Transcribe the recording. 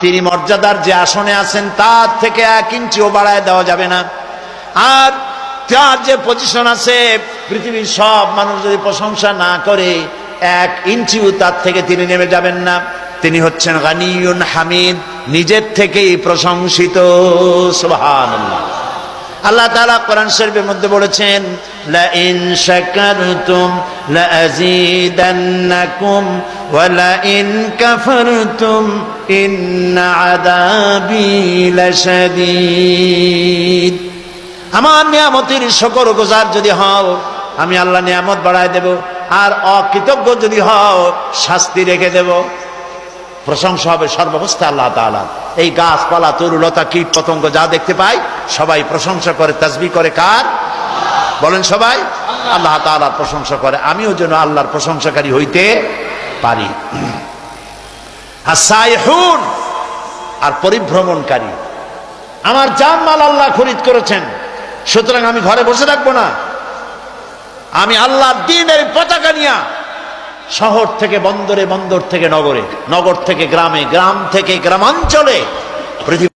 তিনি মর্যাদার যে আসনে আছেন তার থেকে 1 ইঞ্চিও বাড়ায় দেওয়া যাবে না। আর তার যে পজিশন আছে, পৃথিবীর সব মানুষ যদি প্রশংসা না করে 1 ইঞ্চিও তার থেকে তিনি নেমে যাবেন না। তিনি হচ্ছেন গানিয়ুন হামিদ, নিজের থেকেই প্রশংসিত। সুবহানাল্লাহ। আল্লাহ তাআলা কোরআন শরীফের মধ্যে বলেছেন, লা ইন শাকারতুম লা আযীদান্নাকুম ওয়া লা ইন কাফারতুম ইন্না আযাবী লাশাদীদ। আমার নিয়ামতের শুকরগুজার যদি হও, আমি আল্লাহ নিয়ামত বাড়ায় দেব, আর অকৃতজ্ঞ যদি হও, শাস্তি রেখে দেব। প্রশংসা হবে সর্বাবস্থা আল্লাহ তাআলা। এই গাছপালা, তরুলতা, কীট পতঙ্গ যা দেখতে পাই সবাই প্রশংসা করে, তাসবিহ করে। কার? বলেন সবাই। আল্লাহ তাআলার প্রশংসা করে। আমিও যেন আল্লাহর প্রশংসাকারী হইতে পারি। আসাইহুন, আর পরিভ্রমণকারী। আমার জানমাল আল্লাহ খরিদ করেছেন, সুতরাং আমি ঘরে বসে থাকবো না। আমি আল্লাহর দ্বীনের পতাকা নিয়ে শহর থেকে বন্দরে, বন্দর থেকে নগরে, নগর থেকে গ্রামে, গ্রাম থেকে গ্রামাঞ্চলে, পৃথিবী